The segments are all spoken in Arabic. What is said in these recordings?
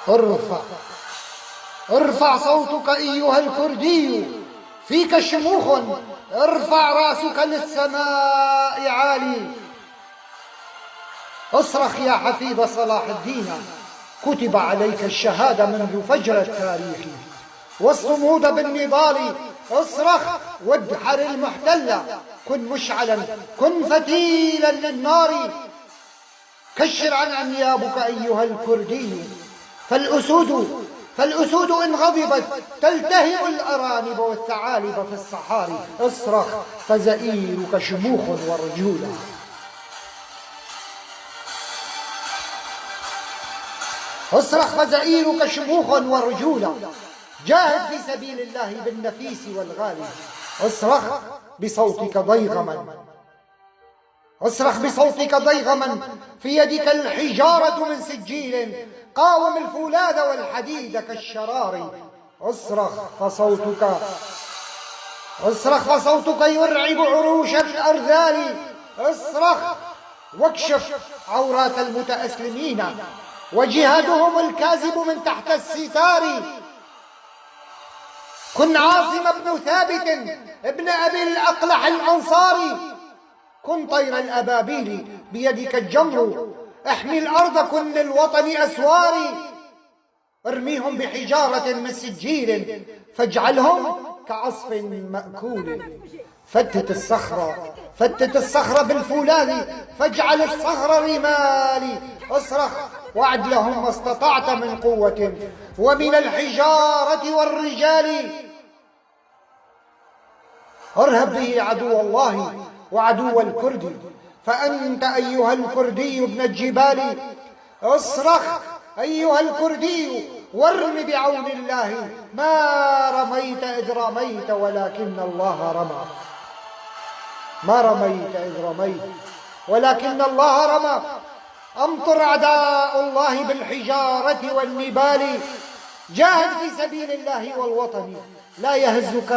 ارفع ارفع صوتك أيها الكردي، فيك شموخ، ارفع رأسك للسماء عالي. اصرخ يا حفيد صلاح الدين، كتب عليك الشهادة منذ فجر التاريخ والصمود بالنضال. اصرخ وادحر المحتل، كن مشعلا، كن فتيلا للنار. كشر عن أنيابك أيها الكردي، فالأسود إن غضبت تلتهم الأرانب والثعالب في الصحاري. اصرخ فزئيرك شموخ ورجولا. اصرخ فزئيرك شموخ ورجولا. جاهد في سبيل الله بالنفيس والغالي. اصرخ بصوتك ضيغما، اصرخ بصوتك ضيغما، في يدك الحجارة من سجيل، قاوم الفولاذ والحديد كالشرار. اصرخ فصوتك يرعب عروش الأرذال. اصرخ واكشف عورات المتأسلمين وجهادهم الكاذب من تحت الستار. كن عاصم بن ثابت ابن أبي الأقلح الأنصاري، كن طير الأبابيل بيدك الجمر، احمي الأرض، كن للوطن أسواري. ارميهم بحجارة من سجيل فاجعلهم كعصف مأكول. فتت الصخرة بالفولاذ فاجعل الصخر رمال. اصرخ واعد لهم ما استطعت من قوة ومن الحجارة والرجال. ارهب به عدو الله وعدو الكرد، فأنت أيها الكردي ابن الجبال. اصرخ أيها الكردي وارم بعون الله، ما رميت إذ رميت ولكن الله رمى. ما رميت إذ رميت ولكن الله رمى. أمطر أعداء الله بالحجارة والنبال. جاهد في سبيل الله والوطن، لا يهزك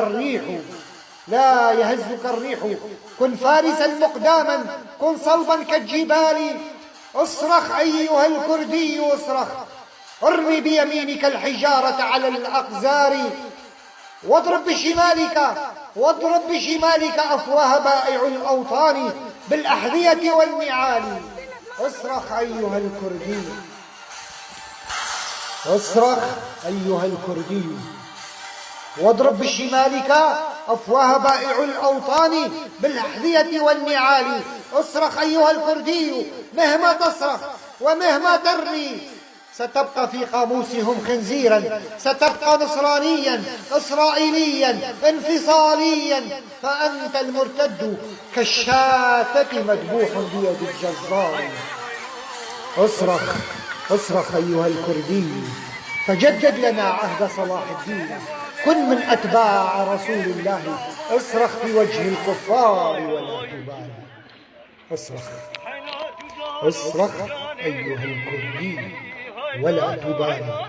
الريح، كن فارسا مقداما، كن صلبا كالجبال. اصرخ أيها الكردي اصرخ، ارمي بيمينك الحجارة على الأقزار، واضرب بشمالك أفواه بائع الأوطان بالأحذية والنعال. اصرخ أيها الكردي، اصرخ أيها الكردي، واضرب بشمالك أفواه بائع الأوطان بالأحذية والنعال. اصرخ أيها الكردي، مهما تصرخ ومهما ترمي ستبقى في قاموسهم خنزيرا، ستبقى نصرانيا إسرائيليا انفصاليا، فأنت المرتد كالشاتة مذبوح بيد الجزار. اصرخ أيها الكردي، فجدد لنا عهد صلاح الدين، كن من أتباع رسول الله. اصرخ في وجه الكفار ولا تبالي. اصرخ أيها الكردي ولا تبالي.